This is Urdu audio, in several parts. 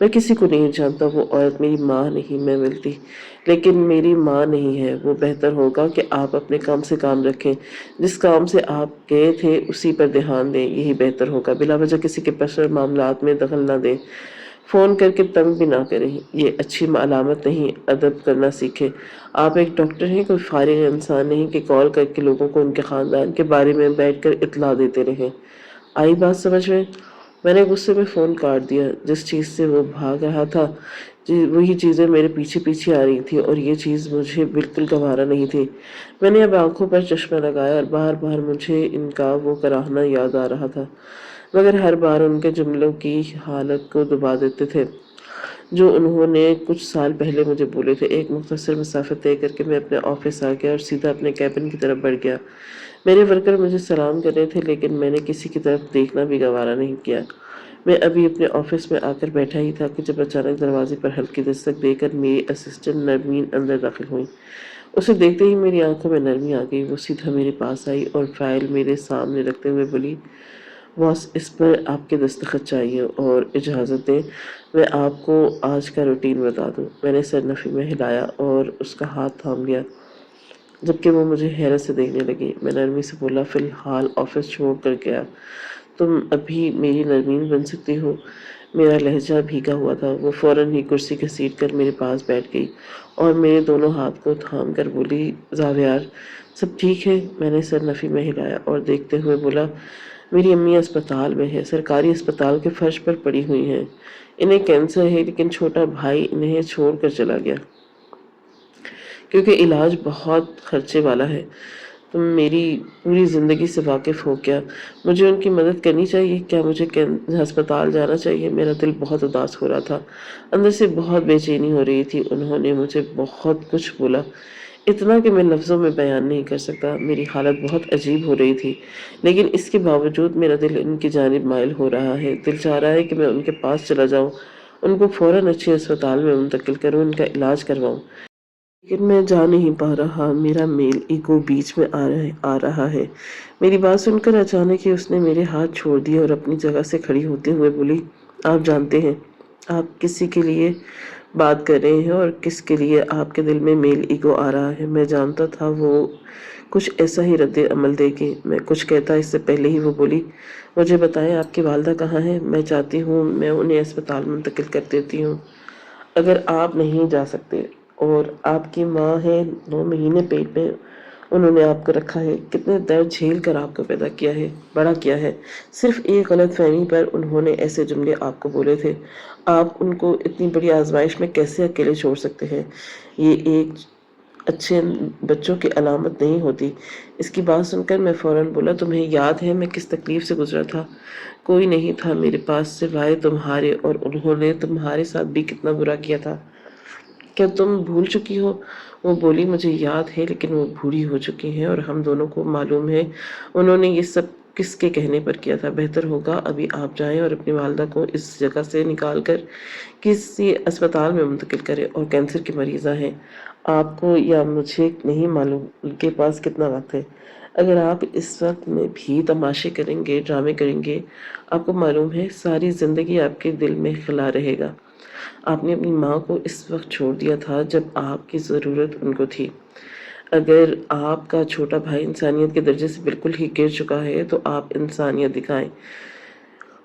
میں کسی کو نہیں جانتا، وہ عورت میری ماں نہیں میں ملتی، لیکن میری ماں نہیں ہے۔ وہ بہتر ہوگا کہ آپ اپنے کام سے کام رکھیں، جس کام سے آپ گئے تھے اسی پر دھیان دیں، یہی بہتر ہوگا۔ بلا وجہ کسی کے پرسنل معاملات میں دخل نہ دیں، فون کر کے تنگ بھی نہ کریں، یہ اچھی علامت نہیں۔ ادب کرنا سیکھیں۔ آپ ایک ڈاکٹر ہیں، کوئی فارغ انسان نہیں کہ کال کر کے لوگوں کو ان کے خاندان کے بارے میں بیٹھ کر اطلاع دیتے رہیں۔ آئی بات سمجھ میں نے غصے میں فون کاٹ دیا۔ جس چیز سے وہ بھاگ رہا تھا وہی چیزیں میرے پیچھے پیچھے آ رہی تھی، اور یہ چیز مجھے بالکل گوارا نہیں تھی۔ میں نے اب آنکھوں پر چشمہ لگایا اور بار بار مجھے ان کا وہ کراہنا یاد آ رہا تھا، مگر ہر بار ان کے جملوں کی حالت کو دبا دیتے تھے جو انہوں نے کچھ سال پہلے مجھے بولے تھے۔ ایک مختصر مسافت طے کر کے میں اپنے آفس آ گیا اور سیدھا اپنے کیبن کی طرف بڑھ گیا۔ میرے ورکر مجھے سلام کر رہے تھے، لیکن میں نے کسی کی طرف دیکھنا بھی گوارا نہیں کیا۔ میں ابھی اپنے آفس میں آ کر بیٹھا ہی تھا کہ جب اچانک دروازے پر ہلکی دستک دے کر میری اسسٹنٹ نرمین اندر داخل ہوئی۔ اسے دیکھتے ہی میری آنکھوں میں نرمی آ گئی۔ وہ سیدھا میرے پاس آئی اور فائل میرے سامنے رکھتے ہوئے بولی، باس، اس پر آپ کے دستخط چاہیے اور اجازت دیں میں آپ کو آج کا روٹین بتا دوں۔ میں نے سر نفی میں ہلایا اور اس کا ہاتھ تھام لیا، جبکہ وہ مجھے حیرت سے دیکھنے لگی۔ میں نرمی سے بولا، فی الحال آفس چھوڑ کر گیا تم ابھی میری نرمین بن سکتی ہو؟ میرا لہجہ بھیگا ہوا تھا۔ وہ فوراً ہی کرسی گھسیٹ کر میرے پاس بیٹھ گئی اور میرے دونوں ہاتھ کو تھام کر بولی، زاویار، سب ٹھیک ہے؟ میں نے سر نفی میں ہلایا اور دیکھتے ہوئے بولا، میری امی اسپتال میں ہے، سرکاری اسپتال کے فرش پر پڑی ہوئی ہیں۔ انہیں کینسر ہے، لیکن چھوٹا بھائی انہیں چھوڑ کر چلا گیا کیونکہ علاج بہت خرچے والا ہے۔ تم میری پوری زندگی سے واقف ہو کیا؟ مجھے ان کی مدد کرنی چاہیے؟ کیا مجھے ہسپتال جانا چاہیے؟ میرا دل بہت اداس ہو رہا تھا، اندر سے بہت بے چینی ہو رہی تھی۔ انہوں نے مجھے بہت کچھ بولا، اتنا کہ میں لفظوں میں بیان نہیں کر سکتا۔ میری حالت بہت عجیب ہو رہی تھی، لیکن اس کے باوجود میرا دل ان کی جانب مائل ہو رہا ہے۔ دل چاہ رہا ہے کہ میں ان کے پاس چلا جاؤں، ان کو فوراً اچھے اسپتال میں منتقل کروں، ان کا علاج کرواؤں، لیکن میں جا نہیں پا رہا۔ میرا میل ایگو بیچ میں آ رہا ہے۔ میری بات سن کر اچانک ہی اس نے میرے ہاتھ چھوڑ دیے اور اپنی جگہ سے کھڑی ہوتے ہوئے بولی، آپ جانتے ہیں آپ کسی کے لیے بات کر رہے ہیں اور کس کے لیے آپ کے دل میں میل ایگو آ رہا ہے۔ میں جانتا تھا وہ کچھ ایسا ہی رد عمل دے گی۔ میں کچھ کہتا اس سے پہلے ہی وہ بولی، مجھے بتائیں آپ کی والدہ کہاں ہیں؟ میں چاہتی ہوں میں انہیں اسپتال منتقل کر دیتی ہوں اگر آپ نہیں جا سکتے۔ اور آپ کی ماں ہے، 9 مہینے پیٹ میں انہوں نے آپ کو رکھا ہے، کتنے درد جھیل کر آپ کو پیدا کیا ہے، بڑا کیا ہے۔ صرف ایک غلط فہمی پر انہوں نے ایسے جملے آپ کو بولے تھے۔ آپ ان کو اتنی بڑی آزمائش میں کیسے اکیلے چھوڑ سکتے ہیں؟ یہ ایک اچھے بچوں کی علامت نہیں ہوتی۔ اس کی بات سن کر میں فوراً بولا، تمہیں یاد ہے میں کس تکلیف سے گزرا تھا؟ کوئی نہیں تھا میرے پاس سوائے تمہارے، اور انہوں نے تمہارے ساتھ بھی کتنا برا کیا تھا، کیا تم بھول چکی ہو؟ وہ بولی، مجھے یاد ہے، لیکن وہ بوڑھی ہو چکی ہیں اور ہم دونوں کو معلوم ہے انہوں نے یہ سب کس کے کہنے پر کیا تھا۔ بہتر ہوگا ابھی آپ جائیں اور اپنی والدہ کو اس جگہ سے نکال کر کسی اسپتال میں منتقل کریں، اور کینسر کی مریضہ ہیں۔ آپ کو یا مجھے نہیں معلوم ان کے پاس کتنا وقت ہے۔ اگر آپ اس وقت میں بھی تماشے کریں گے، ڈرامے کریں گے، آپ کو معلوم ہے ساری زندگی آپ کے دل میں خلا رہے گا۔ آپ نے اپنی ماں کو اس وقت چھوڑ دیا تھا جب آپ کی ضرورت ان کو تھی۔ اگر آپ کا چھوٹا بھائی انسانیت کے درجے سے بالکل ہی گر چکا ہے تو آپ انسانیت دکھائیں۔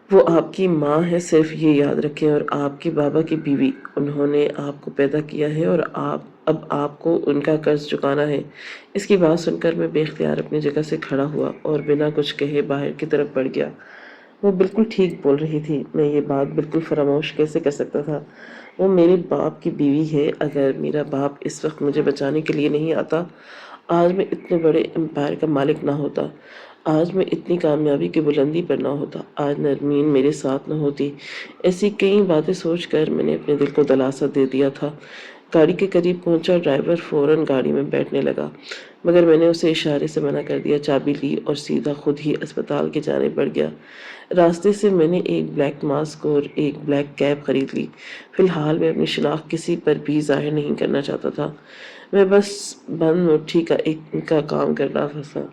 وہ آپ کی ماں ہے، صرف یہ یاد رکھیں، اور آپ کے بابا کی بیوی۔ انہوں نے آپ کو پیدا کیا ہے اور اب آپ کو ان کا قرض چکانا ہے۔ اس کی بات سن کر میں بے اختیار اپنی جگہ سے کھڑا ہوا اور بنا کچھ کہے باہر کی طرف بڑھ گیا۔ وہ بالکل ٹھیک بول رہی تھی، میں یہ بات بالکل فراموش کیسے کر سکتا تھا؟ وہ میرے باپ کی بیوی ہے۔ اگر میرا باپ اس وقت مجھے بچانے کے لیے نہیں آتا، آج میں اتنے بڑے امپائر کا مالک نہ ہوتا، آج میں اتنی کامیابی کی بلندی پر نہ ہوتا، آج نرمین میرے ساتھ نہ ہوتی۔ ایسی کئی باتیں سوچ کر میں نے اپنے دل کو دلاسا دے دیا تھا۔ گاڑی کے قریب پہنچا، ڈرائیور فوراً گاڑی میں بیٹھنے لگا، مگر میں نے اسے اشارے سے منع کر دیا، چابی لی اور سیدھا خود ہی اسپتال کی جانب بڑھ گیا۔ راستے سے میں نے ایک بلیک ماسک اور ایک بلیک کیپ خرید لی۔ فی الحال میں اپنی شناخت کسی پر بھی ظاہر نہیں کرنا چاہتا تھا، میں بس بند مٹھی کا کام کر رہا تھا۔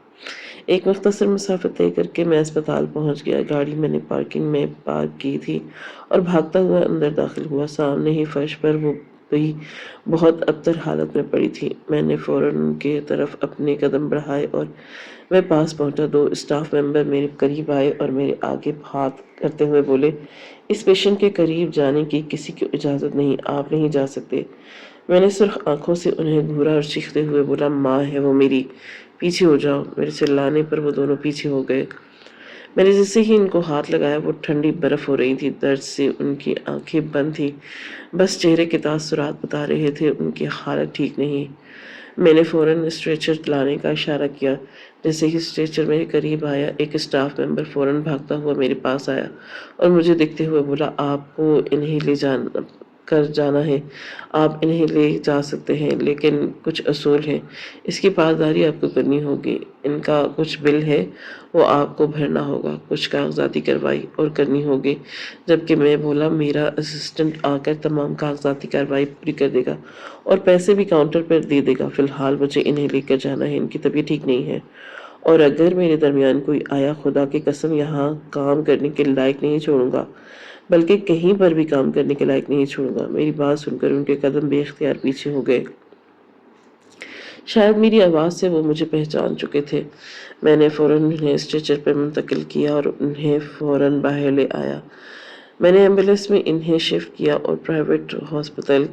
ایک مختصر مسافت طے کر کے میں اسپتال پہنچ گیا۔ گاڑی میں نے پارکنگ میں پارک کی تھی اور بھاگتا ہوا اندر داخل ہوا۔ سامنے ہی فرش پر وہ بھی بہت ابتر حالت میں پڑی تھی۔ میں نے فوراً ان کے طرف اپنے قدم بڑھائے اور میں پاس پہنچا۔ دو اسٹاف ممبر میرے قریب آئے اور میرے آگے ہاتھ کرتے ہوئے بولے، اس پیشنٹ کے قریب جانے کی کسی کو اجازت نہیں، آپ نہیں جا سکتے۔ میں نے سرخ آنکھوں سے انہیں گھورا اور چیختے ہوئے بولا، ماں ہے وہ میری، پیچھے ہو جاؤ۔ میرے چلانے پر وہ دونوں پیچھے ہو گئے۔ میں نے جیسے ہی ان کو ہاتھ لگایا وہ ٹھنڈی برف ہو رہی تھی۔ درد سے ان کی آنکھیں بند تھیں، بس چہرے کے تاثرات بتا رہے تھے ان کی حالت ٹھیک نہیں۔ میں نے فوراً اسٹریچر لانے کا اشارہ کیا۔ جیسے ہی اسٹریچر میرے قریب آیا، ایک اسٹاف ممبر فوراً بھاگتا ہوا میرے پاس آیا اور مجھے دیکھتے ہوئے بولا، آپ کو انہیں لے جانا ہے، آپ انہیں لے جا سکتے ہیں، لیکن کچھ اصول ہیں، اس کی پاسداری آپ کو کرنی ہوگی۔ ان کا کچھ بل ہے، وہ آپ کو بھرنا ہوگا، کچھ کاغذاتی کارروائی اور کرنی ہوگی۔ جبکہ میں بولا، میرا اسسٹنٹ آ کر تمام کاغذاتی کارروائی پوری کر دے گا اور پیسے بھی کاؤنٹر پر دے دے گا۔ فی الحال مجھے انہیں لے کر جانا ہے، ان کی طبیعت ٹھیک نہیں ہے، اور اگر میرے درمیان کوئی آیا، خدا کی قسم یہاں کام کرنے کے لائق نہیں چھوڑوں گا، بلکہ کہیں پر بھی کام کرنے کے لائق نہیں چھوڑوں گا۔ میری بات سن کر ان کے قدم بے اختیار پیچھے ہو گئے۔ شاید میری آواز سے وہ مجھے پہچان چکے تھے۔ میں نے فوراً انہیں اسٹریچر پر منتقل کیا اور انہیں فوراً باہر لے آیا۔ میں نے ایمبولینس میں انہیں شفٹ کیا اور پرائیویٹ ہاسپٹل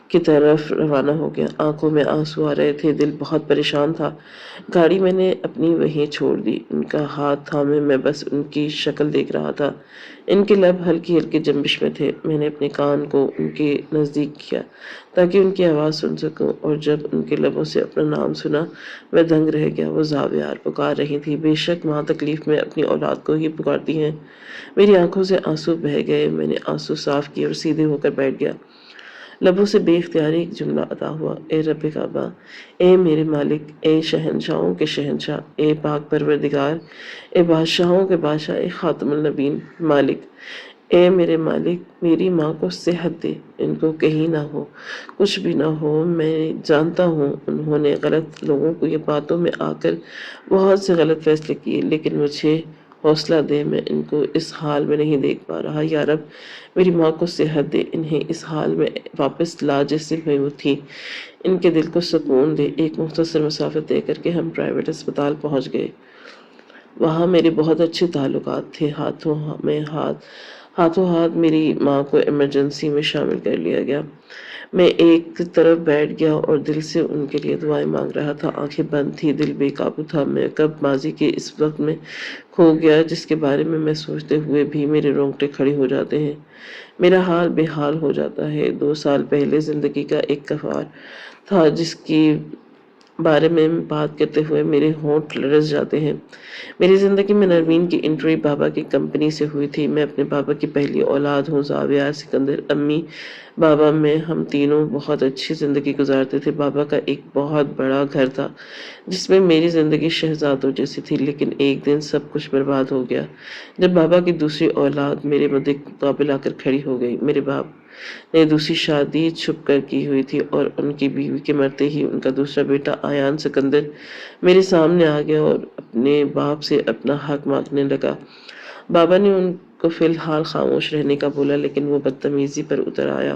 کی طرف روانہ ہو گیا۔ آنکھوں میں آنسو آ رہے تھے، دل بہت پریشان تھا۔ گاڑی میں نے اپنی وہیں چھوڑ دی۔ ان کا ہاتھ تھامے میں بس ان کی شکل دیکھ رہا تھا۔ ان کے لب ہلکی ہلکی جنبش میں تھے۔ میں نے اپنے کان کو ان کے نزدیک کیا تاکہ ان کی آواز سن سکوں، اور جب ان کے لبوں سے اپنا نام سنا میں دنگ رہ گیا۔ وہ زاویار پکار رہی تھی۔ بے شک ماں تکلیف میں اپنی اولاد کو ہی پکارتی ہیں۔ میری آنکھوں سے آنسو بہہ گئے۔ میں نے آنسو صاف کیے اور سیدھے ہو کر بیٹھ گیا۔ لبوں سے بے اختیاری ایک جملہ ادا ہوا، اے رب کعبہ، اے میرے مالک، اے شہنشاہوں کے شہنشاہ، اے پاک پروردگار، اے بادشاہوں کے بادشاہ، اے خاتم النبیین، مالک، اے میرے مالک، میری ماں کو صحت دے، ان کو کہیں نہ ہو، کچھ بھی نہ ہو۔ میں جانتا ہوں انہوں نے غلط لوگوں کو یہ باتوں میں آ کر بہت سے غلط فیصلے کیے، لیکن مجھے حوصلہ دے، میں ان کو اس حال میں نہیں دیکھ پا رہا۔ یا رب، میری ماں کو صحت دے، انہیں اس حال میں واپس لا جیسے میں وہ تھی، ان کے دل کو سکون دے۔ ایک مختصر مسافت طے کر کے ہم پرائیویٹ اسپتال پہنچ گئے۔ وہاں میرے بہت اچھے تعلقات تھے۔ ہاتھوں ہاتھ میری ماں کو ایمرجنسی میں شامل کر لیا گیا۔ میں ایک طرف بیٹھ گیا اور دل سے ان کے لیے دعائیں مانگ رہا تھا۔ آنکھیں بند تھی، دل بے قابو تھا۔ میں کب ماضی کے اس وقت میں کھو گیا جس کے بارے میں سوچتے ہوئے بھی میرے رونگٹے کھڑے ہو جاتے ہیں۔ میرا حال بے حال ہو جاتا ہے۔ 2 سال پہلے زندگی کا ایک کفار تھا جس کی بارے میں بات کرتے ہوئے میرے ہونٹ لرز جاتے ہیں۔ میری زندگی میں نرمین کی انٹری بابا کی کمپنی سے ہوئی تھی۔ میں اپنے بابا کی پہلی اولاد ہوں۔ زاویار، سکندر، امی، بابا میں ہم تینوں بہت اچھی زندگی گزارتے تھے۔ بابا کا ایک بہت بڑا گھر تھا جس میں میری زندگی شہزادوں جیسی تھی، لیکن ایک دن سب کچھ برباد ہو گیا جب بابا کی دوسری اولاد میرے مقابل آ کر کھڑی ہو گئی۔ میرے باپ نے دوسری شادی چھپ کر کی ہوئی تھی اور ان کی بیوی کے مرتے ہی ان کا دوسرا بیٹا ایان سکندر میرے سامنے آ گیا اور اپنے باپ سے اپنا حق مانگنے لگا۔ بابا نے ان کو فی الحال خاموش رہنے کا بولا، لیکن وہ بدتمیزی پر اتر آیا۔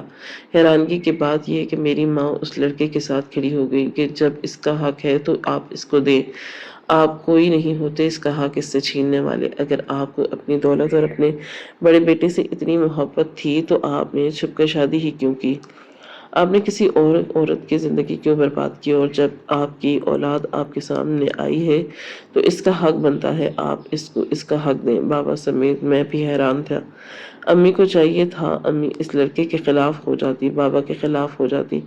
حیرانگی کی بات یہ کہ میری ماں اس لڑکے کے ساتھ کھڑی ہو گئی کہ جب اس کا حق ہے تو آپ اس کو دیں، آپ کوئی نہیں ہوتے اس کا حق اس سے چھیننے والے۔ اگر آپ کو اپنی دولت اور اپنے بڑے بیٹے سے اتنی محبت تھی تو آپ نے چھپ کر شادی ہی کیوں کی؟ آپ نے کسی اور عورت کی زندگی کیوں برباد کی؟ اور جب آپ کی اولاد آپ کے سامنے آئی ہے تو اس کا حق بنتا ہے آپ اس کو اس کا حق دیں۔ بابا سمیت میں بھی حیران تھا۔ امی کو چاہیے تھا امی اس لڑکے کے خلاف ہو جاتی، بابا کے خلاف ہو جاتی،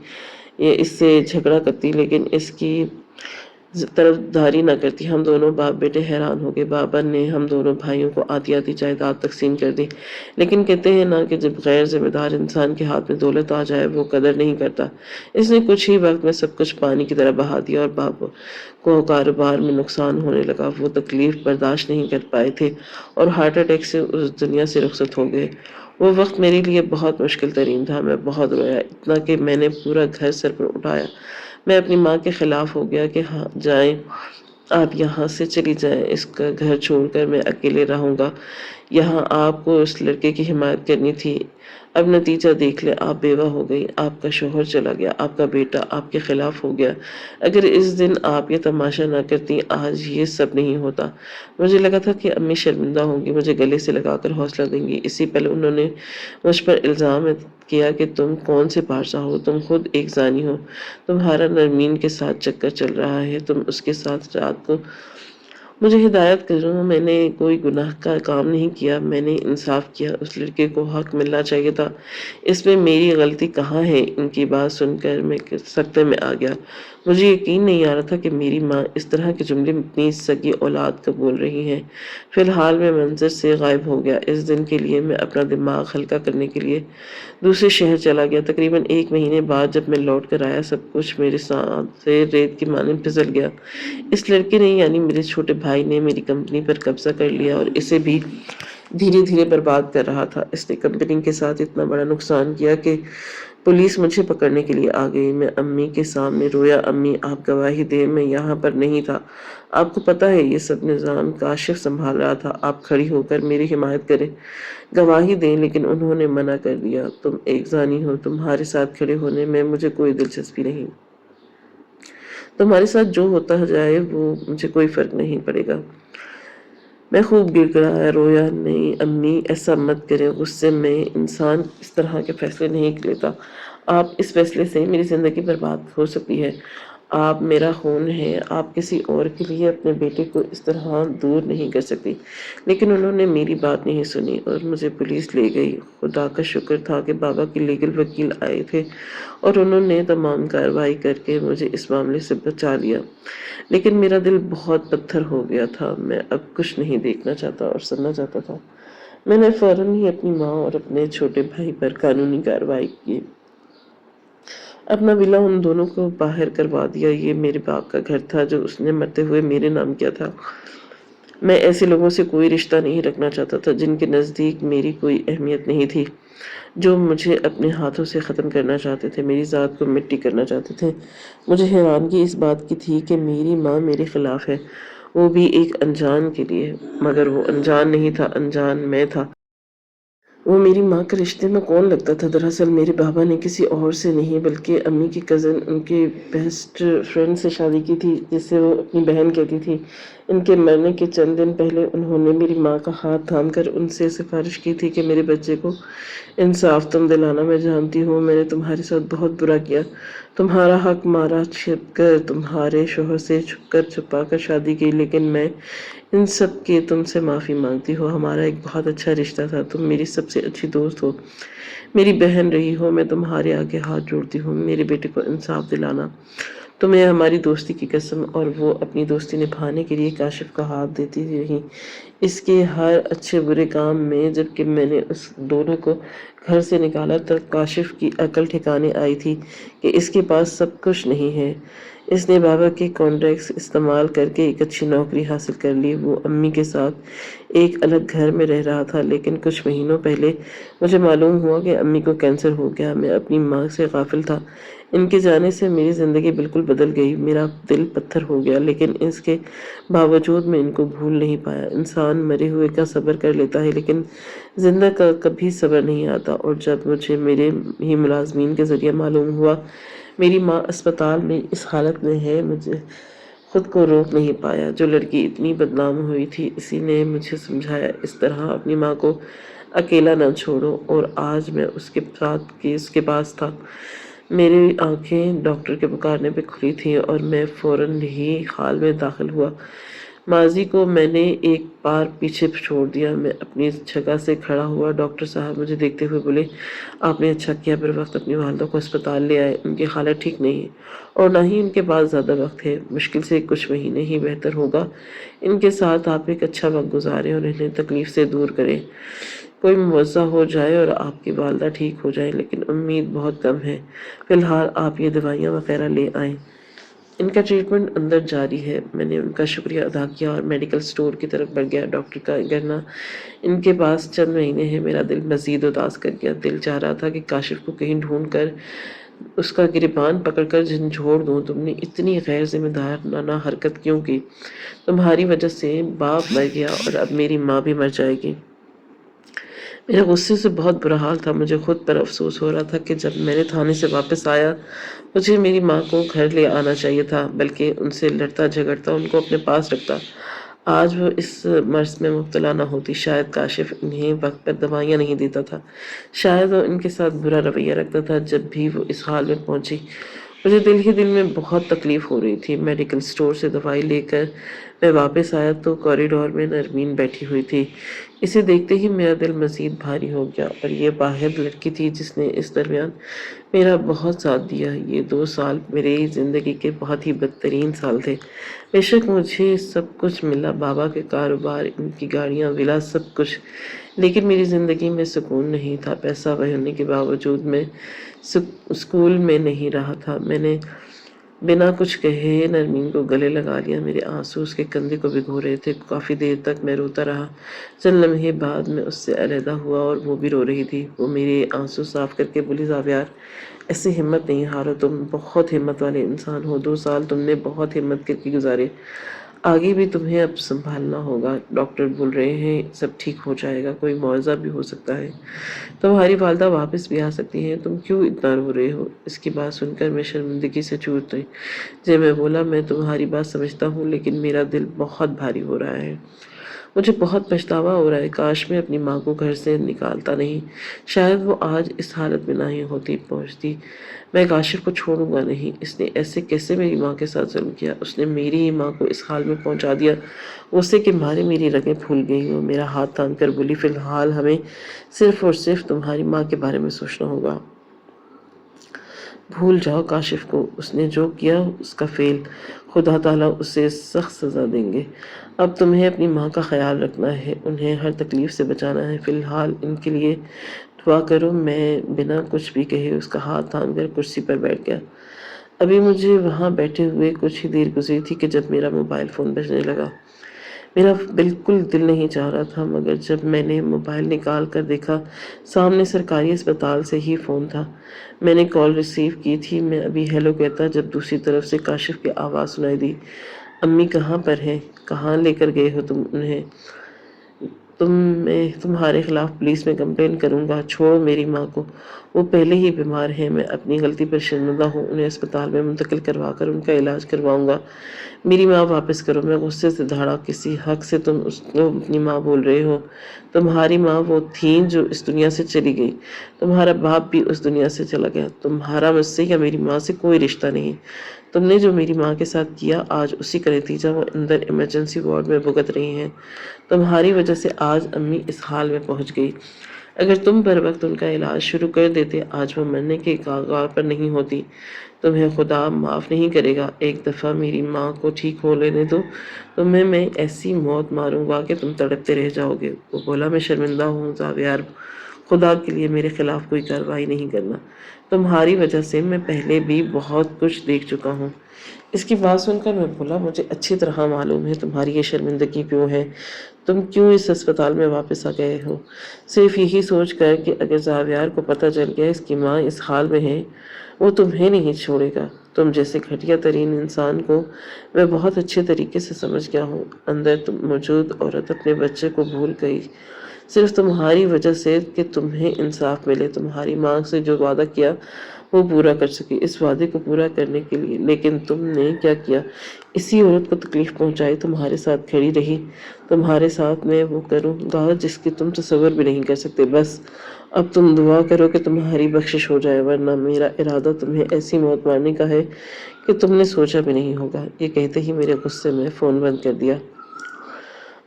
یہ اس سے جھگڑا کرتی، لیکن اس کی طرف دھاری نہ کرتی۔ ہم دونوں باپ بیٹے حیران ہو گئے۔ بابا نے ہم دونوں بھائیوں کو آدھی آدھی جائیداد تقسیم کر دی، لیکن کہتے ہیں نا کہ جب غیر ذمہ دار انسان کے ہاتھ میں دولت آ جائے وہ قدر نہیں کرتا۔ اس نے کچھ ہی وقت میں سب کچھ پانی کی طرح بہا دیا اور بابا کو کاروبار میں نقصان ہونے لگا۔ وہ تکلیف برداشت نہیں کر پائے تھے اور ہارٹ اٹیک سے اس دنیا سے رخصت ہو گئے۔ وہ وقت میرے لیے بہت مشکل ترین تھا۔ میں بہت رویا، اتنا کہ میں نے پورا گھر سر پر اٹھایا۔ میں اپنی ماں کے خلاف ہو گیا کہ ہاں جائیں آپ یہاں سے چلی جائیں، اس کا گھر چھوڑ کر میں اکیلے رہوں گا۔ یہاں آپ کو اس لڑکے کی حمایت کرنی تھی، اب نتیجہ دیکھ لیں، آپ بیوہ ہو گئی، آپ کا شوہر چلا گیا، آپ کا بیٹا آپ کے خلاف ہو گیا۔ اگر اس دن آپ یہ تماشا نہ کرتی، آج یہ سب نہیں ہوتا۔ مجھے لگا تھا کہ امی شرمندہ ہوں گی، مجھے گلے سے لگا کر حوصلہ دیں گی۔ اسی پل انہوں نے مجھ پر الزام کیا کہ تم کون سے بادشاہ ہو، تم خود ایک زانی ہو، تمہارا نرمین کے ساتھ چکر چل رہا ہے، تم اس کے ساتھ رات کو۔ مجھے ہدایت کرو، میں نے کوئی گناہ کا کام نہیں کیا، میں نے انصاف کیا، اس لڑکے کو حق ملنا چاہیے تھا، اس میں میری غلطی کہاں ہے؟ ان کی بات سن کر میں سکتے میں آ گیا۔ مجھے یقین نہیں آ رہا تھا کہ میری ماں اس طرح کے جملے اپنی سگی اولاد کو بول رہی ہے۔ فی الحال میں منظر سے غائب ہو گیا۔ اس دن کے لیے میں اپنا دماغ ہلکا کرنے کے لیے دوسرے شہر چلا گیا۔ تقریباً 1 مہینے بعد جب میں لوٹ کر آیا، سب کچھ میرے ساتھ سے ریت کی مانند پھسل گیا۔ اس لڑکے نے، یعنی میرے چھوٹے بھائی نے، میری کمپنی پر قبضہ کر لیا اور اسے بھی دھیرے دھیرے برباد کر رہا تھا۔ اس نے کمپنی کے ساتھ اتنا بڑا نقصان کیا کہ پولیس مجھے پکڑنے کے لیے آ گئی۔ میں امی کے سامنے رویا، امی آپ گواہی دیں، میں یہاں پر نہیں تھا۔ آپ کو پتہ ہے یہ سب نظام کاشف سنبھال رہا تھا، آپ کھڑی ہو کر میری حمایت کریں، گواہی دیں۔ لیکن انہوں نے منع کر دیا۔ تم ایک زانی ہو، تمہارے ساتھ کھڑے ہونے میں مجھے کوئی دلچسپی نہیں۔ تمہارے ساتھ جو ہوتا جائے وہ مجھے کوئی فرق نہیں پڑے گا۔ میں خوب گڑ گڑایا، رویا۔ نہیں امی، ایسا مت کریں، غصے میں انسان اس طرح کے فیصلے نہیں لیتا۔ آپ اس فیصلے سے میری زندگی برباد ہو سکتی ہے۔ آپ میرا خون ہے، آپ کسی اور کے لیے اپنے بیٹے کو اس طرح دور نہیں کر سکتی۔ لیکن انہوں نے میری بات نہیں سنی اور مجھے پولیس لے گئی۔ خدا کا شکر تھا کہ بابا کے لیگل وکیل آئے تھے اور انہوں نے تمام کارروائی کر کے مجھے اس معاملے سے بچا لیا۔ لیکن میرا دل بہت پتھر ہو گیا تھا، میں اب کچھ نہیں دیکھنا چاہتا اور سننا چاہتا تھا۔ میں نے فوراً ہی اپنی ماں اور اپنے چھوٹے بھائی پر قانونی کارروائی کی، اپنا ولا ان دونوں کو باہر کروا دیا۔ یہ میرے باپ کا گھر تھا جو اس نے مرتے ہوئے میرے نام کیا تھا۔ میں ایسے لوگوں سے کوئی رشتہ نہیں رکھنا چاہتا تھا جن کے نزدیک میری کوئی اہمیت نہیں تھی، جو مجھے اپنے ہاتھوں سے ختم کرنا چاہتے تھے، میری ذات کو مٹی کرنا چاہتے تھے۔ مجھے حیرانگی اس بات کی تھی کہ میری ماں میرے خلاف ہے، وہ بھی ایک انجان کے لیے۔ مگر وہ انجان نہیں تھا، انجان میں تھا۔ وہ میری ماں کے رشتے میں کون لگتا تھا؟ دراصل میرے بابا نے کسی اور سے نہیں بلکہ امی کی کزن، ان کے بیسٹ فرینڈ سے شادی کی تھی، جسے وہ اپنی بہن کہتی تھی۔ ان کے مرنے کے چند دن پہلے انہوں نے میری ماں کا ہاتھ تھام کر ان سے سفارش کی تھی کہ میرے بچے کو انصاف تم دلانا۔ میں جانتی ہوں میں نے تمہارے ساتھ بہت برا کیا، تمہارا حق مارا، چھپ کر تمہارے شوہر سے چھپا کر شادی کی، لیکن میں ان سب کی تم سے معافی مانگتی ہوں۔ ہمارا ایک بہت اچھا رشتہ تھا، تم میری سب سے اچھی دوست ہو، میری بہن رہی ہو۔ میں تمہارے آگے ہاتھ جوڑتی ہوں، میرے بیٹے کو انصاف دلانا۔ تمہیں ہماری دوستی کی قسم۔ اور وہ اپنی دوستی نبھانے کے لیے کاشف کا ہاتھ دیتی رہی، اس کے ہر اچھے برے کام میں۔ جبکہ میں نے اس دونوں کو گھر سے نکالا تب کاشف کی عقل ٹھکانے آئی تھی کہ اس کے پاس سب کچھ نہیں ہے۔ اس نے بابا کے کانٹیکٹس استعمال کر کے ایک اچھی نوکری حاصل کر لی۔ وہ امی کے ساتھ ایک الگ گھر میں رہ رہا تھا، لیکن کچھ مہینوں پہلے مجھے معلوم ہوا کہ امی کو کینسر ہو گیا۔ میں اپنی ماں سے غافل تھا۔ ان کے جانے سے میری زندگی بالکل بدل گئی، میرا دل پتھر ہو گیا، لیکن اس کے باوجود میں ان کو بھول نہیں پایا۔ انسان مرے ہوئے کا صبر کر لیتا ہے لیکن زندہ کا کبھی صبر نہیں آتا۔ اور جب مجھے میرے ہی ملازمین کے ذریعے معلوم ہوا میری ماں اسپتال میں اس حالت میں ہے، مجھے خود کو روک نہیں پایا۔ جو لڑکی اتنی بدنام ہوئی تھی، اسی نے مجھے سمجھایا، اس طرح اپنی ماں کو اکیلا نہ چھوڑو۔ اور آج میں اس کے پاس تھا۔ میری آنکھیں ڈاکٹر کے پکارنے پہ کھلی تھیں اور میں فوراً ہی حال میں داخل ہوا۔ ماضی کو میں نے ایک بار پیچھے چھوڑ دیا۔ میں اپنی جگہ سے کھڑا ہوا۔ ڈاکٹر صاحب مجھے دیکھتے ہوئے بولے، آپ نے اچھا کیا بر وقت اپنی والدہ کو اسپتال لے آئے، ان کی حالت ٹھیک نہیں ہے اور نہ ہی ان کے پاس زیادہ وقت ہے، مشکل سے کچھ مہینے ہی بہتر ہوگا ان کے ساتھ آپ ایک اچھا وقت گزاریں اور انہیں تکلیف سے دور کریں، کوئی معاوضہ ہو جائے اور آپ کی والدہ ٹھیک ہو جائیں، لیکن امید بہت کم ہے۔ فی الحال آپ یہ دوائیاں وغیرہ لے آئیں، ان کا ٹریٹمنٹ اندر جاری ہے۔ میں نے ان کا شکریہ ادا کیا اور میڈیکل سٹور کی طرف بڑھ گیا۔ ڈاکٹر کا کہنا ان کے پاس چند مہینے ہیں۔ میرا دل مزید اداس کر گیا، دل چاہ رہا تھا کہ کاشف کو کہیں ڈھونڈ کر اس کا گریبان پکڑ کر جھنجھوڑ دوں۔ تم نے اتنی غیر ذمہ دارانہ حرکت کیوں کی؟ تمہاری وجہ سے باپ مر گیا اور اب میری ماں بھی مر جائے گی۔ میرے غصے سے بہت برا حال تھا۔ مجھے خود پر افسوس ہو رہا تھا کہ جب میں نے تھانے سے واپس آیا مجھے میری ماں کو گھر لے آنا چاہیے تھا، بلکہ ان سے لڑتا جھگڑتا ان کو اپنے پاس رکھتا۔ آج وہ اس مرض میں مبتلا نہ ہوتی، شاید کاشف انہیں وقت پر دوائیاں نہیں دیتا تھا، شاید وہ ان کے ساتھ برا رویہ رکھتا تھا۔ جب بھی وہ اس حال میں پہنچی مجھے دل ہی دل میں بہت تکلیف ہو رہی تھی۔ میڈیکل اسٹور سے دوائی لے کر میں واپس آیا تو کوریڈور میں نرمین بیٹھی ہوئی تھی۔ اسے دیکھتے ہی میرا دل مزید بھاری ہو گیا، اور یہ باہر لڑکی تھی جس نے اس درمیان میرا بہت ساتھ دیا۔ یہ 2 سال میری زندگی کے بہت ہی بدترین سال تھے۔ بے شک مجھے سب کچھ ملا، بابا کے کاروبار، ان کی گاڑیاں، ولا، سب کچھ، لیکن میری زندگی میں سکون نہیں تھا۔ پیسہ ہونے کے باوجود میں سکول میں نہیں رہا تھا۔ میں نے بنا کچھ کہے نرمین کو گلے لگا لیا۔ میرے آنسو اس کے کندھے کو بھگو رہے تھے۔ کافی دیر تک میں روتا رہا۔ چند لمحے بعد میں اس سے علیحدہ ہوا اور وہ بھی رو رہی تھی۔ وہ میرے آنسو صاف کر کے بولی، زاویار ایسے ہمت نہیں ہارو، تم بہت ہمت والے انسان ہو۔ 2 سال تم نے بہت ہمت کر کے گزارے، آگے بھی تمہیں اب سنبھالنا ہوگا۔ ڈاکٹر بول رہے ہیں سب ٹھیک ہو جائے گا، کوئی معاوضہ بھی ہو سکتا ہے، تمہاری والدہ واپس بھی آ سکتی ہیں، تم کیوں اتنا رو رہے ہو؟ اس کی بات سن کر میں شرمندگی سے چور گئی۔ میں بولا، میں تمہاری بات سمجھتا ہوں لیکن میرا دل بہت بھاری ہو رہا ہے، مجھے بہت پچھتاوا ہو رہا ہے۔ کاش میں اپنی ماں کو گھر سے نکالتا نہیں، شاید وہ آج اس حالت میں نہ ہی ہوتی پہنچتی۔ میں کاشف کو چھوڑوں گا نہیں، اس نے ایسے کیسے میری ماں کے ساتھ ظلم کیا؟ اس نے میری ہی ماں کو اس حال میں پہنچا دیا۔ غصے کے مارے میری رگیں پھول گئیں۔ وہ میرا ہاتھ تھام کر بولی، فی الحال ہمیں صرف اور صرف تمہاری ماں کے بارے میں سوچنا ہوگا۔ بھول جاؤ کاشف کو، اس نے جو کیا اس کا فعل، خدا تعالیٰ اسے سخت سزا دیں گے۔ اب تمہیں اپنی ماں کا خیال رکھنا ہے، انہیں ہر تکلیف سے بچانا ہے، فی الحال ان کے لیے دعا کرو۔ میں بنا کچھ بھی کہے اس کا ہاتھ تھام کر کرسی پر بیٹھ گیا۔ ابھی مجھے وہاں بیٹھے ہوئے کچھ ہی دیر گزری تھی کہ جب میرا موبائل فون بجنے لگا۔ میرا بالکل دل نہیں چاہ رہا تھا، مگر جب میں نے موبائل نکال کر دیکھا سامنے سرکاری اسپتال سے ہی فون تھا۔ میں نے کال ریسیو کی تھی۔ میں ابھی ہیلو کہتا جب دوسری طرف سے کاشف کی آواز سنائی دی، امی کہاں پر ہیں؟ کہاں لے کر گئے ہو تم انہیں؟ میں تمہارے خلاف پولیس میں کمپلین کروں گا، چھوڑو میری ماں کو، وہ پہلے ہی بیمار ہیں، میں اپنی غلطی پر شرمندہ ہوں، انہیں اسپتال میں منتقل کروا کر ان کا علاج کرواؤں گا، میری ماں واپس کرو۔ میں غصے سے دھاڑا، کسی حق سے تم اس کو اپنی ماں بول رہے ہو؟ تمہاری ماں وہ تھیں جو اس دنیا سے چلی گئی، تمہارا باپ بھی اس دنیا سے چلا گیا، تمہارا مجھ سے یا میری ماں سے کوئی رشتہ نہیں۔ تم نے جو میری ماں کے ساتھ کیا آج اسی کا نتیجہ وہ اندر ایمرجنسی وارڈ میں بھگت رہی ہیں۔ تمہاری وجہ سے آج امی اس حال میں پہنچ گئی۔ اگر تم بر وقت ان کا علاج شروع کر دیتے آج وہ مرنے کے کگار پر نہیں ہوتی۔ تمہیں خدا معاف نہیں کرے گا۔ ایک دفعہ میری ماں کو ٹھیک ہو لینے دو، تمہیں میں ایسی موت ماروں گا کہ تم تڑپتے رہ جاؤ گے۔ وہ بولا، میں شرمندہ ہوں زاویار، خدا کے لیے میرے خلاف کوئی کارروائی نہیں کرنا، تمہاری وجہ سے میں پہلے بھی بہت کچھ دیکھ چکا ہوں۔ اس کی بات سن کر میں بولا، مجھے اچھی طرح معلوم ہے تمہاری یہ شرمندگی کیوں ہے، تم کیوں اس اسپتال میں واپس آ گئے ہو، صرف یہی سوچ کر کہ اگر زاویار کو پتہ چل گیا اس کی ماں اس حال میں ہے وہ تمہیں نہیں چھوڑے گا۔ تم جیسے گھٹیا ترین انسان کو میں بہت اچھے طریقے سے سمجھ گیا ہوں۔ اندر تم موجود عورت اپنے بچے کو بھول گئی صرف تمہاری وجہ سے کہ تمہیں انصاف ملے، تمہاری ماں سے جو وعدہ کیا وہ پورا کر سکی، اس وعدے کو پورا کرنے کے لیے، لیکن تم نے کیا کیا؟ اسی عورت کو تکلیف پہنچائی، تمہارے ساتھ کھڑی رہی، تمہارے ساتھ میں وہ کروں گا جس کی تم تصور بھی نہیں کر سکتے۔ بس اب تم دعا کرو کہ تمہاری بخشش ہو جائے، ورنہ میرا ارادہ تمہیں ایسی موت مارنے کا ہے کہ تم نے سوچا بھی نہیں ہوگا۔ یہ کہتے ہی میرے غصے میں فون بند کر دیا،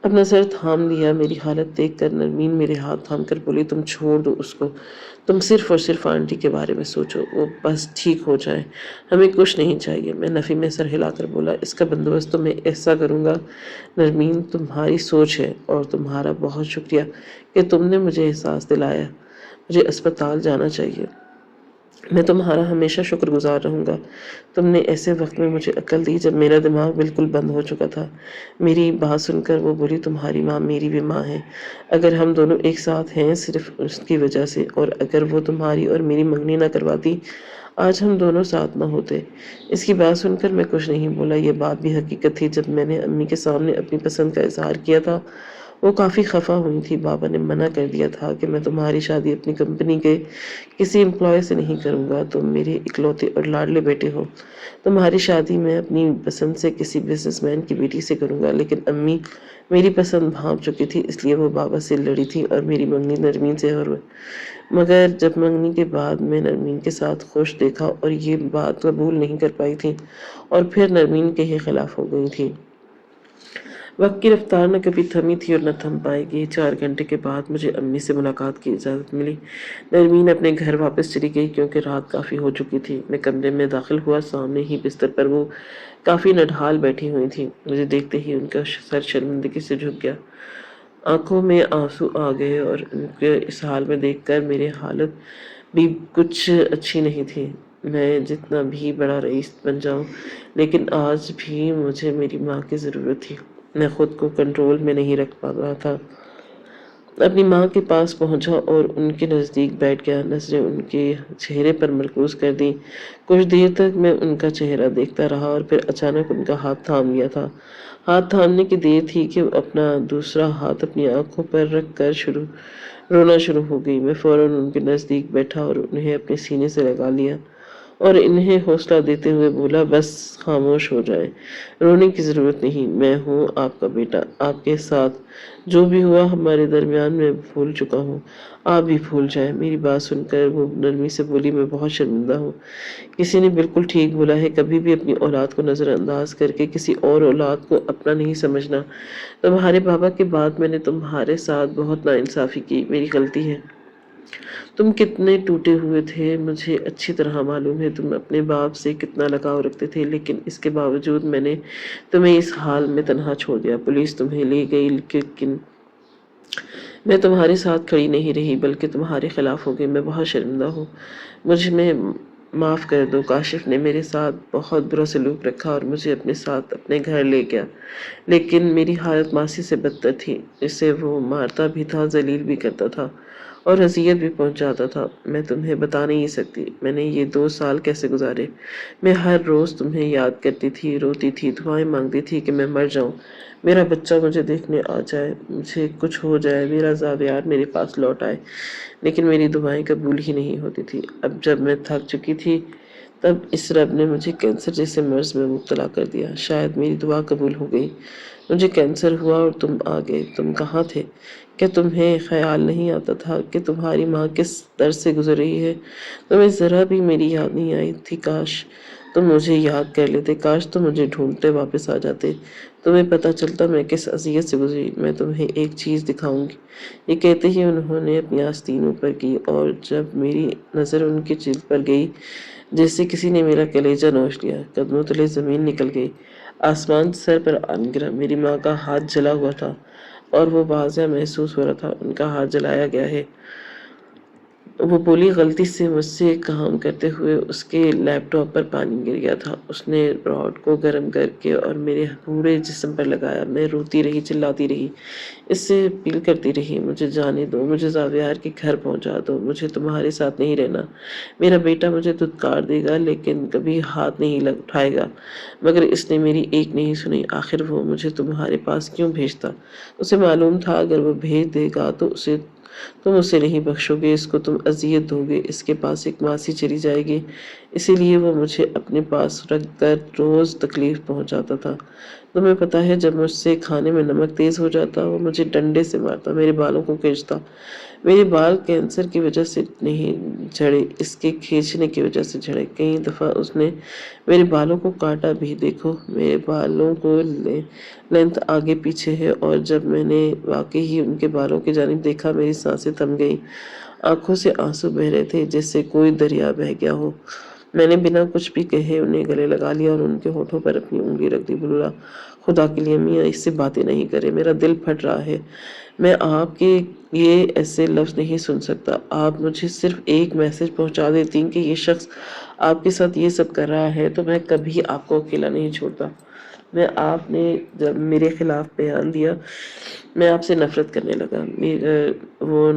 اپنا سر تھام لیا۔ میری حالت دیکھ کر نرمین میرے ہاتھ تھام کر بولی، تم چھوڑ دو اس کو، تم صرف اور صرف آنٹی کے بارے میں سوچو، وہ بس ٹھیک ہو جائے، ہمیں کچھ نہیں چاہیے۔ میں نفی میں سر ہلا کر بولا، اس کا بندوبست تو میں ایسا کروں گا نرمین، تمہاری سوچ ہے، اور تمہارا بہت شکریہ کہ تم نے مجھے احساس دلایا، مجھے اسپتال جانا چاہیے، میں تمہارا ہمیشہ شکر گزار رہوں گا۔ تم نے ایسے وقت میں مجھے عقل دی جب میرا دماغ بالکل بند ہو چکا تھا۔ میری بات سن کر وہ بولی، تمہاری ماں میری بھی ماں ہے، اگر ہم دونوں ایک ساتھ ہیں صرف اس کی وجہ سے، اور اگر وہ تمہاری اور میری منگنی نہ کرواتی آج ہم دونوں ساتھ نہ ہوتے۔ اس کی بات سن کر میں کچھ نہیں بولا۔ یہ بات بھی حقیقت تھی، جب میں نے امی کے سامنے اپنی پسند کا اظہار کیا تھا وہ کافی خفا ہوئی تھی۔ بابا نے منع کر دیا تھا کہ میں تمہاری شادی اپنی کمپنی کے کسی امپلائی سے نہیں کروں گا، تم میرے اکلوتے اور لاڈلے بیٹے ہو۔ تمہاری شادی میں اپنی پسند سے کسی بزنس مین کی بیٹی سے کروں گا۔ لیکن امی میری پسند بھانپ چکی تھی، اس لیے وہ بابا سے لڑی تھی اور میری منگنی نرمین سے ہو۔ مگر جب منگنی کے بعد میں نرمین کے ساتھ خوش دیکھا اور یہ بات قبول نہیں کر پائی تھی اور پھر نرمین کے ہی خلاف ہو گئی تھی۔ وقت کی رفتار نہ کبھی تھمی تھی اور نہ تھم پائے گی۔ 4 گھنٹے کے بعد مجھے امی سے ملاقات کی اجازت ملی۔ نرمین اپنے گھر واپس چلی گئی کیونکہ رات کافی ہو چکی تھی۔ میں کمرے میں داخل ہوا، سامنے ہی بستر پر وہ کافی نڈھال بیٹھی ہوئی تھی۔ مجھے دیکھتے ہی ان کا سر شرمندگی سے جھک گیا، آنکھوں میں آنسو آ گئے اور ان کے اس حال میں دیکھ کر میری حالت بھی کچھ اچھی نہیں تھی۔ میں جتنا بھی بڑا رئیس بن جاؤں لیکن آج بھی مجھے میری ماں کی ضرورت تھی۔ میں خود کو کنٹرول میں نہیں رکھ پا رہا تھا۔ اپنی ماں کے پاس پہنچا اور ان کے نزدیک بیٹھ گیا، نظریں ان کے چہرے پر مرکوز کر دیں۔ کچھ دیر تک میں ان کا چہرہ دیکھتا رہا اور پھر اچانک ان کا ہاتھ تھام لیا تھا۔ ہاتھ تھامنے کی دیر تھی کہ اپنا دوسرا ہاتھ اپنی آنکھوں پر رکھ کر رونا شروع ہو گئی۔ میں فوراً ان کے نزدیک بیٹھا اور انہیں اپنے سینے سے لگا لیا اور انہیں حوصلہ دیتے ہوئے بولا، بس خاموش ہو جائیں، رونے کی ضرورت نہیں، میں ہوں آپ کا بیٹا، آپ کے ساتھ جو بھی ہوا ہمارے درمیان میں بھول چکا ہوں، آپ بھی بھول جائیں۔ میری بات سن کر وہ نرمی سے بولی، میں بہت شرمندہ ہوں۔ کسی نے بالکل ٹھیک بولا ہے، کبھی بھی اپنی اولاد کو نظر انداز کر کے کسی اور اولاد کو اپنا نہیں سمجھنا۔ تمہارے بابا کے بعد میں نے تمہارے ساتھ بہت ناانصافی کی، میری غلطی ہے۔ تم کتنے ٹوٹے ہوئے تھے مجھے اچھی طرح معلوم ہے، تم اپنے باپ سے کتنا لگاؤ رکھتے تھے، لیکن اس کے باوجود میں نے تمہیں اس حال میں تنہا چھوڑ دیا۔ پولیس تمہیں لے گئی لیکن میں تمہارے ساتھ کھڑی نہیں رہی بلکہ تمہارے خلاف ہو گئی۔ میں بہت شرمندہ ہوں، مجھ میں معاف کر دو۔ کاشف نے میرے ساتھ بہت برا سلوک رکھا اور مجھے اپنے ساتھ اپنے گھر لے گیا، لیکن میری حالت ماسی سے بدتر تھی۔ اسے وہ مارتا بھی تھا، ذلیل بھی کرتا تھا اور اذیت بھی پہنچاتا تھا۔ میں تمہیں بتا نہیں سکتی میں نے یہ 2 سال کیسے گزارے۔ میں ہر روز تمہیں یاد کرتی تھی، روتی تھی، دعائیں مانگتی تھی کہ میں مر جاؤں، میرا بچہ مجھے دیکھنے آ جائے، مجھے کچھ ہو جائے، میرا زاویار میرے پاس لوٹ آئے، لیکن میری دعائیں قبول ہی نہیں ہوتی تھی۔ اب جب میں تھک چکی تھی تب اس رب نے مجھے کینسر جیسے مرض میں مبتلا کر دیا۔ شاید میری دعا قبول ہو گئی، مجھے کینسر ہوا اور تم آ گئے۔ تم کہاں تھے؟ کیا تمہیں خیال نہیں آتا تھا کہ تمہاری ماں کس درد سے گزر رہی ہے؟ تمہیں ذرا بھی میری یاد نہیں آئی تھی؟ کاش تم مجھے یاد کر لیتے، کاش تم مجھے ڈھونڈتے واپس آ جاتے، تمہیں پتہ چلتا میں کس اذیت سے گزری۔ میں تمہیں ایک چیز دکھاؤں گی۔ یہ کہتے ہی انہوں نے اپنی آستین اوپر کی اور جب میری نظر ان کے جلد پر گئی جیسے کسی نے میرا کلیجہ نوچ لیا، قدموں تلے زمین نکل گئی، آسمان سر پر آن گرا۔ میری ماں کا ہاتھ جلا ہوا تھا اور وہ واضح محسوس ہو رہا تھا ان کا ہاتھ جلایا گیا ہے۔ وہ بولی، غلطی سے مجھ سے کام کرتے ہوئے اس کے لیپ ٹاپ پر پانی گر گیا تھا، اس نے راڈ کو گرم کر کے اور میرے پورے جسم پر لگایا۔ میں روتی رہی، چلاتی رہی، اس سے اپیل کرتی رہی، مجھے جانے دو، مجھے زاویار کے گھر پہنچا دو، مجھے تمہارے ساتھ نہیں رہنا، میرا بیٹا مجھے دھتکار دے گا لیکن کبھی ہاتھ نہیں اٹھائے گا۔ مگر اس نے میری ایک نہیں سنی۔ آخر وہ مجھے تمہارے پاس کیوں بھیجتا؟ اسے معلوم تھا اگر وہ بھیج دے گا تو تم اسے نہیں بخشو گے، اس کو تم اذیت دو گے، اس کے پاس ایک ماسی چلی جائے گی، اسی لیے وہ مجھے اپنے پاس رکھ کر روز تکلیف پہنچاتا تھا۔ تمہیں پتہ ہے جب مجھ سے کھانے میں نمک تیز ہو جاتا وہ مجھے ڈنڈے سے مارتا، میرے بالوں کو کھینچتا۔ میرے بال کینسر کی وجہ سے نہیں جھڑے، اس کے کھینچنے کی وجہ سے جھڑے۔ کئی دفعہ اس نے میرے بالوں کو کاٹا بھی، دیکھو میرے بالوں کو لینتھ آگے پیچھے ہے، اور جب میں نے واقعی ہی ان کے بالوں کی جانب دیکھا میری سانسیں تھم گئیں، آنکھوں سے آنسو بہہ رہے تھے جیسے کوئی دریا بہہ گیا ہو۔ میں نے بنا کچھ بھی کہے انہیں گلے لگا لیا اور ان کے ہونٹوں پر اپنی انگلی رکھ دی۔ بولا، خدا کے لیے میاں اس سے باتیں نہیں کرے، میرا دل پھٹ رہا ہے، میں آپ کے یہ ایسے لفظ نہیں سن سکتا۔ آپ مجھے صرف ایک میسج پہنچا دیتی کہ یہ شخص آپ کے ساتھ یہ سب کر رہا ہے تو میں کبھی آپ کو اکیلا نہیں چھوڑتا۔ آپ نے جب میرے خلاف بیان دیا میں آپ سے نفرت کرنے لگا۔ وہ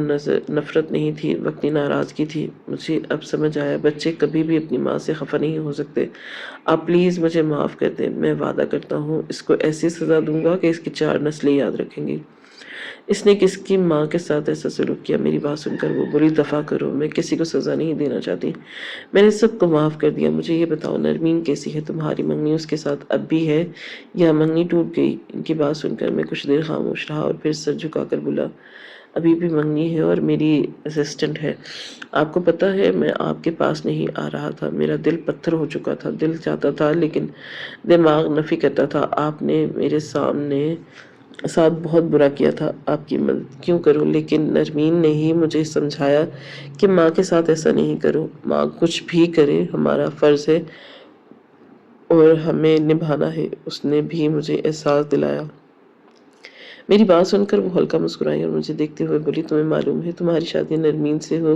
نفرت نہیں تھی، وقتی ناراضگی تھی۔ مجھے اب سمجھ آیا بچے کبھی بھی اپنی ماں سے خفا نہیں ہو سکتے۔ آپ پلیز مجھے معاف کر دیں، میں وعدہ کرتا ہوں اس کو ایسی سزا دوں گا کہ اس کی 4 نسلیں یاد رکھیں گی۔ اس نے کس کی ماں کے ساتھ ایسا سلوک کیا؟ میری بات سن کر وہ بولی دفع کرو، میں کسی کو سزا نہیں دینا چاہتی، میں نے سب کو معاف کر دیا۔ مجھے یہ بتاؤ نرمین کیسی ہے؟ تمہاری منگنی اس کے ساتھ اب بھی ہے یا منگنی ٹوٹ گئی؟ ان کی بات سن کر میں کچھ دیر خاموش رہا اور پھر سر جھکا کر بولا ابھی بھی منگنی ہے اور میری اسسٹنٹ ہے۔ آپ کو پتہ ہے میں آپ کے پاس نہیں آ رہا تھا، میرا دل پتھر ہو چکا تھا، دل چاہتا تھا لیکن دماغ نفی کرتا تھا۔ آپ نے میرے ساتھ بہت برا کیا تھا، آپ کی مدد کیوں کروں؟ لیکن نرمین نے ہی مجھے سمجھایا کہ ماں کے ساتھ ایسا نہیں کرو، ماں کچھ بھی کرے ہمارا فرض ہے اور ہمیں نبھانا ہے۔ اس نے بھی مجھے احساس دلایا۔ میری بات سن کر وہ ہلکا مسکرائی اور مجھے دیکھتے ہوئے بولی تمہیں معلوم ہے تمہاری شادی نرمین سے ہو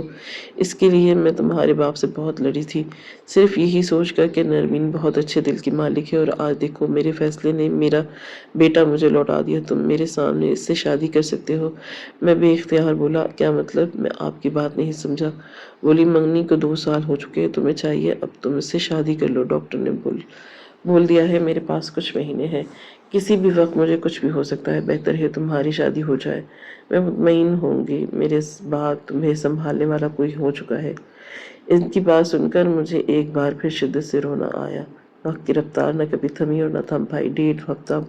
اس کے لیے میں تمہارے باپ سے بہت لڑی تھی، صرف یہی سوچ کر کہ نرمین بہت اچھے دل کی مالک ہے اور آج دیکھو میرے فیصلے نے میرا بیٹا مجھے لوٹا دیا، تم میرے سامنے اس سے شادی کر سکتے ہو۔ میں بے اختیار بولا کیا مطلب؟ میں آپ کی بات نہیں سمجھا۔ بولی منگنی کو 2 سال ہو چکے ہیں، تمہیں چاہیے اب تم اس سے شادی کر لو۔ ڈاکٹر نے بول دیا ہے میرے پاس کچھ مہینے ہیں، کسی بھی وقت مجھے کچھ بھی ہو سکتا ہے، بہتر ہے تمہاری شادی ہو جائے، میں مطمئن ہوں گی میرے بعد تمہیں سنبھالنے والا کوئی ہو چکا ہے۔ ان کی بات سن کر مجھے ایک بار پھر شدت سے رونا آیا۔ وقت کی رفتار نہ کبھی تھمی اور نہ تھم پائی۔ 1.5 ہفتہ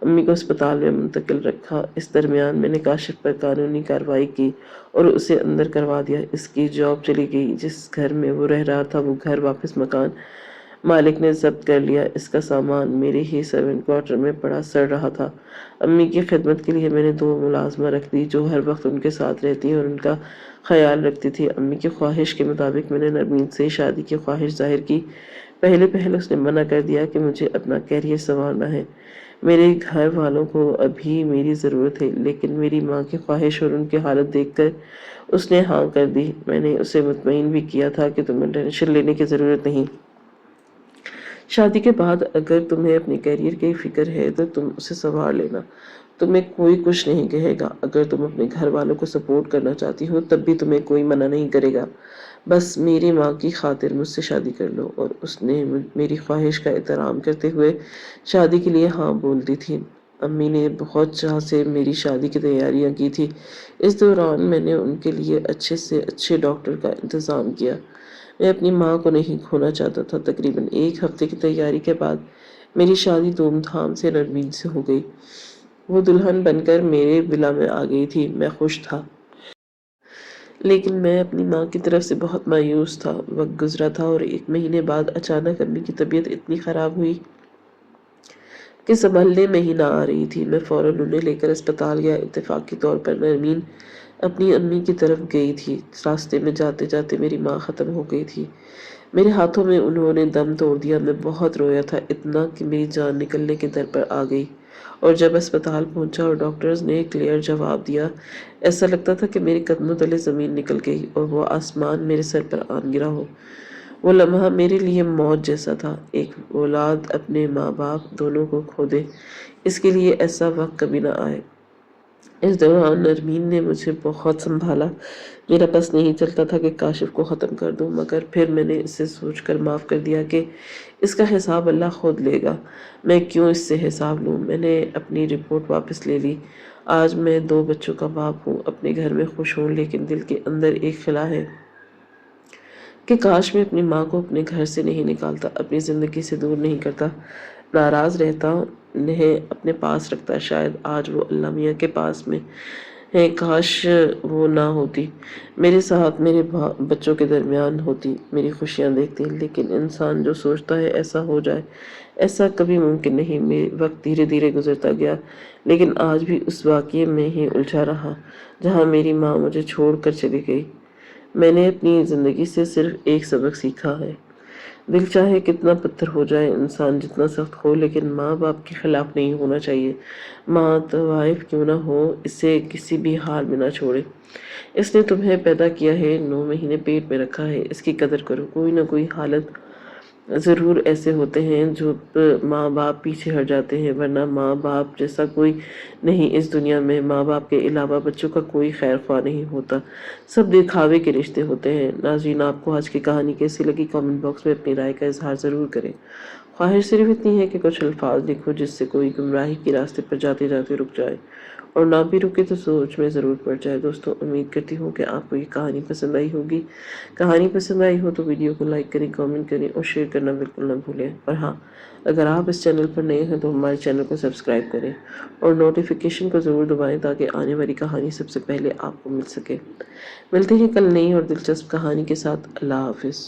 امی کو اسپتال میں منتقل رکھا۔ اس درمیان میں نے کاشف پر قانونی کارروائی کی اور اسے اندر کروا دیا۔ اس کی جاب چلی گئی، جس گھر میں وہ رہ رہا تھا وہ گھر واپس مکان مالک نے ضبط کر لیا۔ اس کا سامان میرے ہی سرونٹ کوارٹر میں پڑا سڑ رہا تھا۔ امی کی خدمت کے لیے میں نے 2 ملازمہ رکھ دی جو ہر وقت ان کے ساتھ رہتی اور ان کا خیال رکھتی تھی۔ امی کی خواہش کے مطابق میں نے نرمین سے شادی کی خواہش ظاہر کی۔ پہلے اس نے منع کر دیا کہ مجھے اپنا کیریئر سنوارنا ہے، میرے گھر والوں کو ابھی میری ضرورت ہے، لیکن میری ماں کی خواہش اور ان کی حالت دیکھ کر اس نے ہاں کر دی۔ میں نے اسے مطمئن بھی کیا تھا کہ تمہیں ٹینشن لینے کی ضرورت نہیں، شادی کے بعد اگر تمہیں اپنے کیریئر کی فکر ہے تو تم اسے سنوار لینا، تمہیں کوئی کچھ نہیں کہے گا۔ اگر تم اپنے گھر والوں کو سپورٹ کرنا چاہتی ہو تب بھی تمہیں کوئی منع نہیں کرے گا، بس میری ماں کی خاطر مجھ سے شادی کر لو۔ اور اس نے میری خواہش کا احترام کرتے ہوئے شادی کے لیے ہاں بول دی تھی۔ امی نے بہت چاہ سے میری شادی کی تیاریاں کی تھی۔ اس دوران میں نے ان کے لیے اچھے سے اچھے ڈاکٹر کا انتظام کیا۔ میں اپنی ماں کو نہیں کھونا چاہتا تھا۔ تقریباً 1 ہفتے کی تیاری کے بعد میری شادی دھوم دھام سے نرمین سے ہو گئی۔ وہ دلہن بن کر میرے ولا میں آ گئی تھی، میں خوش تھا، لیکن میں اپنی ماں کی طرف سے بہت مایوس تھا۔ وقت گزرا تھا اور 1 مہینے بعد اچانک امی کی طبیعت اتنی خراب ہوئی کہ سنبھلنے میں ہی نہ آ رہی تھی۔ میں فوراً انہیں لے کر اسپتال گیا۔ اتفاقی طور پر نرمین اپنی امی کی طرف گئی تھی۔ راستے میں جاتے جاتے میری ماں ختم ہو گئی تھی، میرے ہاتھوں میں انہوں نے دم توڑ دیا۔ میں بہت رویا تھا، اتنا کہ میری جان نکلنے کے در پر آ گئی، اور جب اسپتال پہنچا اور ڈاکٹرز نے کلیئر جواب دیا، ایسا لگتا تھا کہ میرے قدموں تلے زمین نکل گئی اور وہ آسمان میرے سر پر آن گرا ہو۔ وہ لمحہ میرے لیے موت جیسا تھا۔ ایک اولاد اپنے ماں باپ دونوں کو کھو دے، اس کے لیے ایسا وقت کبھی نہ آئے۔ اس دوران نرمین نے مجھے بہت سنبھالا۔ میرا بس نہیں چلتا تھا کہ کاشف کو ختم کر دوں، مگر پھر میں نے اسے سوچ کر معاف کر دیا کہ اس کا حساب اللہ خود لے گا، میں کیوں اس سے حساب لوں۔ میں نے اپنی رپورٹ واپس لے لی۔ آج میں 2 بچوں کا باپ ہوں، اپنے گھر میں خوش ہوں، لیکن دل کے اندر ایک خلا ہے کہ کاش میں اپنی ماں کو اپنے گھر سے نہیں نکالتا، اپنی زندگی سے دور نہیں کرتا، ناراض رہتا، انہیں اپنے پاس رکھتا۔ شاید آج وہ اللہ میاں کے پاس میں ہے، کاش وہ نہ ہوتی، میرے ساتھ میرے بچوں کے درمیان ہوتی، میری خوشیاں دیکھتی، لیکن انسان جو سوچتا ہے ایسا ہو جائے، ایسا کبھی ممکن نہیں۔ وقت دھیرے دھیرے گزرتا گیا، لیکن آج بھی اس واقعے میں ہی الجھا رہا جہاں میری ماں مجھے چھوڑ کر چلی گئی۔ میں نے اپنی زندگی سے صرف ایک سبق سیکھا ہے، دل چاہے کتنا پتھر ہو جائے، انسان جتنا سخت ہو، لیکن ماں باپ کے خلاف نہیں ہونا چاہیے۔ ماں طوائف کیوں نہ ہو، اسے کسی بھی حال میں نہ چھوڑے۔ اس نے تمہیں پیدا کیا ہے، 9 مہینے پیٹ میں رکھا ہے، اس کی قدر کرو۔ کوئی نہ کوئی حالت ضرور ایسے ہوتے ہیں جو ماں باپ پیچھے ہٹ جاتے ہیں، ورنہ ماں باپ جیسا کوئی نہیں اس دنیا میں۔ ماں باپ کے علاوہ بچوں کا کوئی خیر خواہ نہیں ہوتا، سب دکھاوے کے رشتے ہوتے ہیں۔ ناظرین، آپ کو آج کی کہانی کیسی لگی؟ کامنٹ باکس میں اپنی رائے کا اظہار ضرور کریں۔ خواہش صرف اتنی ہے کہ کچھ الفاظ لکھو جس سے کوئی گمراہی کے راستے پر جاتے جاتے رک جائے، اور نہ بھی رکے تو سوچ میں ضرور پڑ جائے۔ دوستو، امید کرتی ہوں کہ آپ کو یہ کہانی پسند آئی ہوگی۔ کہانی پسند آئی ہو تو ویڈیو کو لائک کریں، کامنٹ کریں اور شیئر کرنا بالکل نہ بھولیں۔ اور ہاں، اگر آپ اس چینل پر نئے ہیں تو ہمارے چینل کو سبسکرائب کریں اور نوٹیفیکیشن کو ضرور دبائیں تاکہ آنے والی کہانی سب سے پہلے آپ کو مل سکے۔ ملتے ہیں کل نئی اور دلچسپ کہانی کے ساتھ۔ اللہ حافظ۔